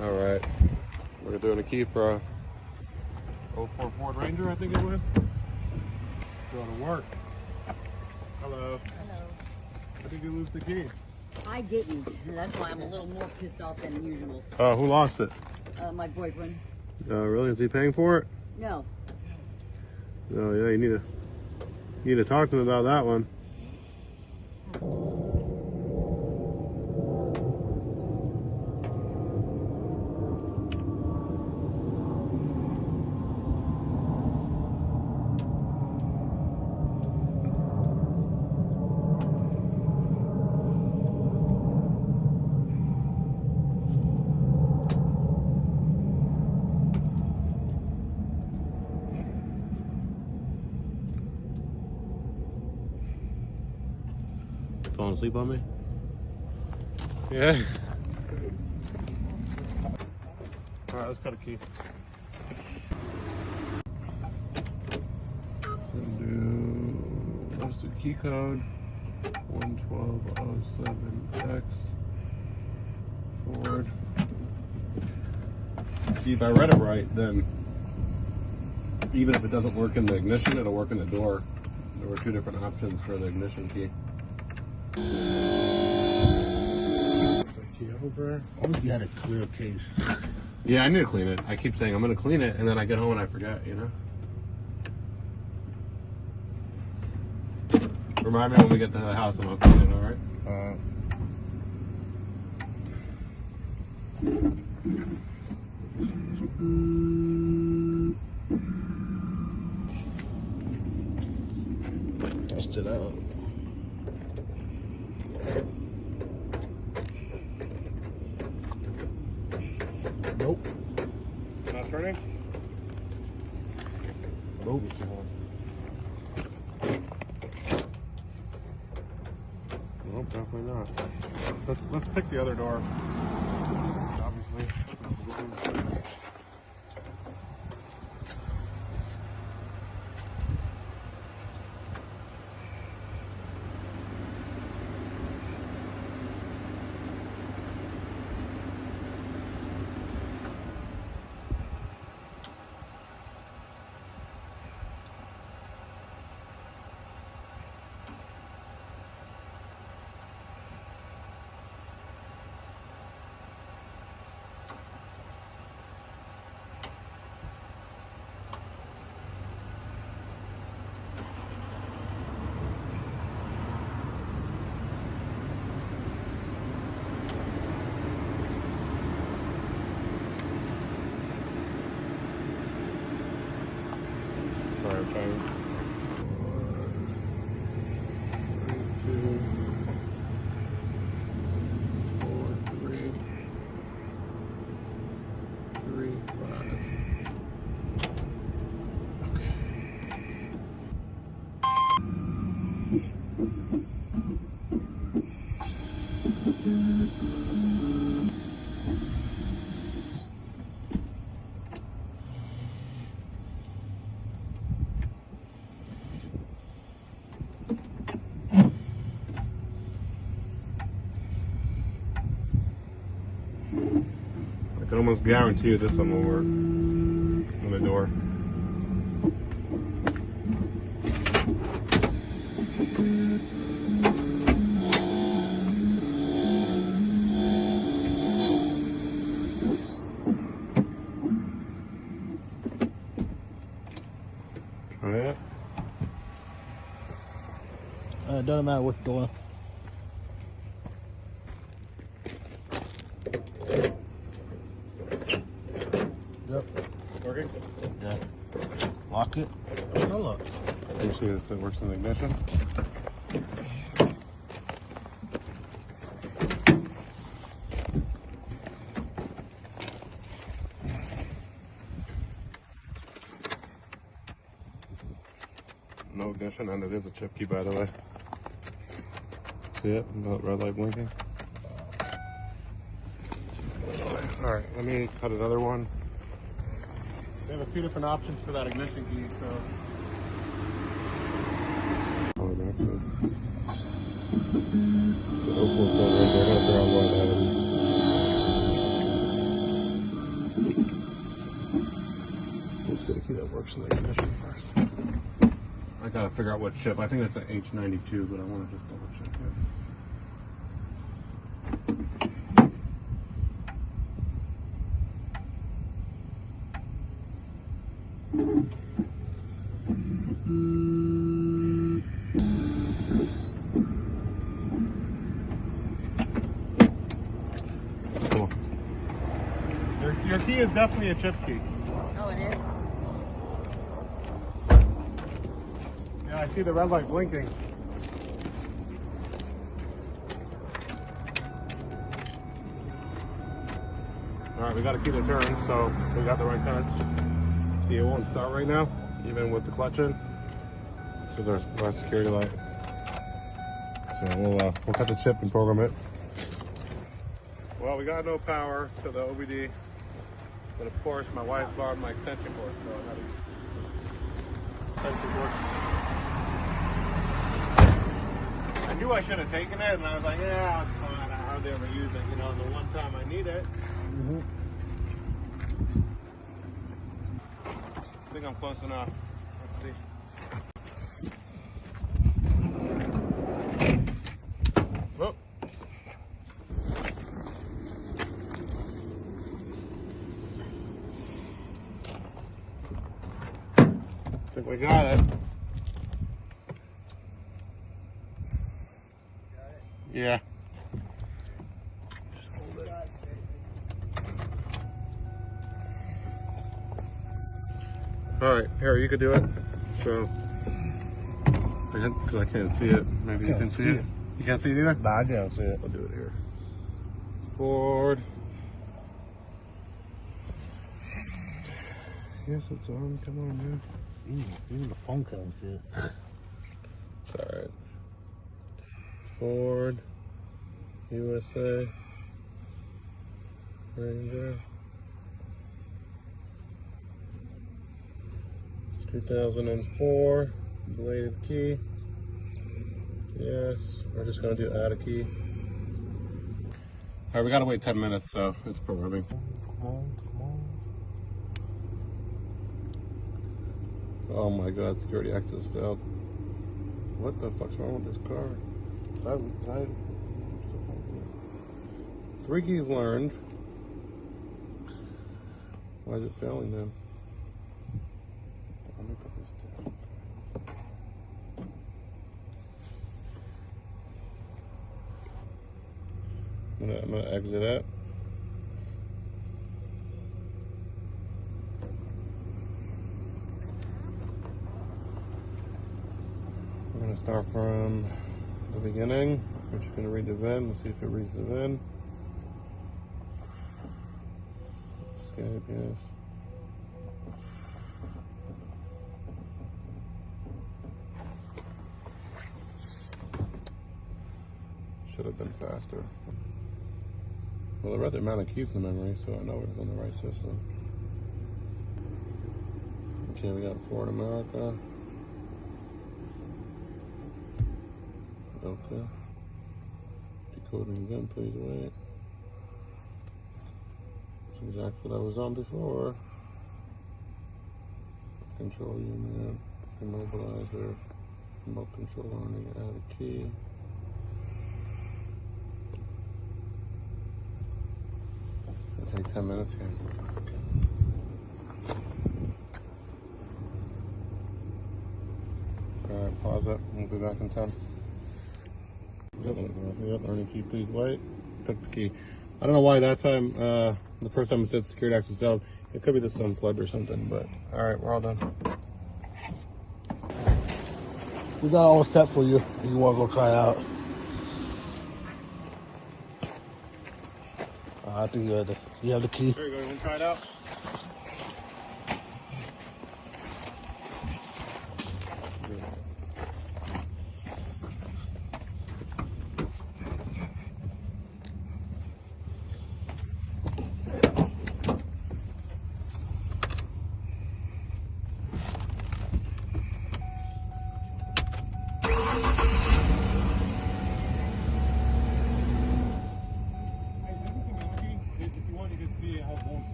All right. We're doing a key for a 04 Ford Ranger, I think it was. Going to work. Hello. Hello. How did you lose the key? I didn't. That's why I'm a little more pissed off than usual. Who lost it? My boyfriend. Really? Is he paying for it? No. Oh yeah, you need to talk to him about that one. Falling asleep on me? Yeah. Alright, let's cut a key. Let's do key code 11207X Ford. See, if I read it right, then even if it doesn't work in the ignition, it'll work in the door. There were two different options for the ignition key. Oh, you had a clear case. Yeah, I need to clean it. I keep saying I'm going to clean it, and then I get home and I forget, you know? Remind me when we get to the house and I'll clean it, all right? Dust it out. Nope. Not turning? Nope. Nope, definitely not. Let's pick the other door. Obviously. Sorry, I'm trying. 2, 4, 3, 5. Okay. I can almost guarantee you this one will work on the door. Try it. It doesn't matter which door. Yep. Working? Yeah. Lock it. No lock. Let me see if it works in the ignition. No ignition, and it is a chip key, by the way. See it? Red light blinking. Alright, let me cut another one. They have a few different options for that ignition key, so. Oh, that's it. The 04 Ford Ranger, I gotta figure out why that is. works in the ignition first. I gotta figure out what chip. I think it's an H92, but I want to just double check it. Cool. Your key is definitely a chip key. Oh, it is? Yeah, I see the red light blinking. All right, we got a key to turn, so we got the right cards. See, it won't start right now, even with the clutch in. There's our security light. So we'll cut the chip and program it. Well, we got no power to the OBD, but of course my wife borrowed my extension cord, so I had a extension cord. I knew I should have taken it, and I was like, yeah, it's fine. I hardly ever use it, you know, the one time I need it. I think I'm close enough. Let's see. Oh. I think we got it. Yeah. All right, Harry, you could do it. So, because I can't see it. Maybe you can see it. You can't see it either? Nah, I can't see it. I'll do it here. Forward. Yes, it's on. Come on, man. Even the phone can't see it. It's all right. Ford, USA, Ranger, 2004, bladed key. Yes, we're just gonna do add a key. All right, we gotta wait 10 minutes, so it's programming. Come on, come on. Oh my God, security access failed. What the fuck's wrong with this car? Three keys learned. Why is it failing then? Let me put this down. I'm gonna exit it. We're gonna start from the beginning. We're just gonna read the VIN. Let's see if it reads the VIN. Escape, yes. Should have been faster. Well, I read the amount of keys in the memory, so I know it was on the right system. Okay, we got Ford America. Okay. Decoding VIN, please wait. That's exactly what I was on before. Control unit, immobilizer, remote control learning, add a key. It'll take 10 minutes here. Alright, pause it. We'll be back in 10. Yep, learning key, please wait. Pick the key. I don't know why that time, the first time it said security access failed. It could be this unplugged or something, but alright, we're all done. We got all set for you if you want to go try it out. I think you have the key. There you go, you want to try it out?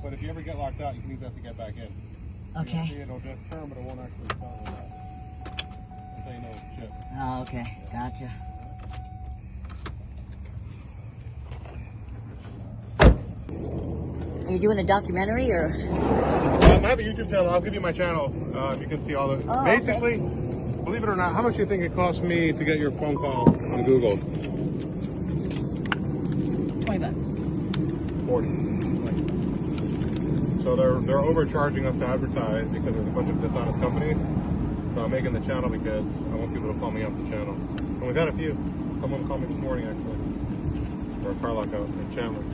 But if you ever get locked out, you can use that to get back in. Okay. See, it'll just turn, but it won't actually start with that. That's how you know it's chipped. Oh, okay. Gotcha. Are you doing a documentary or? I have a YouTube channel. I'll give you my channel. You can see all the. Oh, basically, believe it or not, how much do you think it cost me to get your phone call on Google? $20. 40. So they're overcharging us to advertise because there's a bunch of dishonest companies. So I'm making the channel because I want people to call me off the channel. And we've had a few. Someone called me this morning actually for a car lockout in Chandler.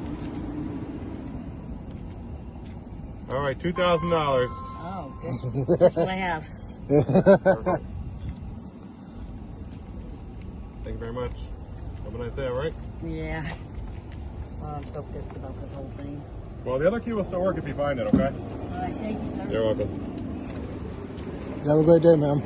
All right, $2,000. Oh, good. That's what I have. Perfect. Thank you very much. Have a nice day, all right? Yeah. Oh, I'm so pissed about this whole thing. Well, the other key will still work if you find it, okay? All right, thank you, sir. You're welcome. Have a great day, ma'am.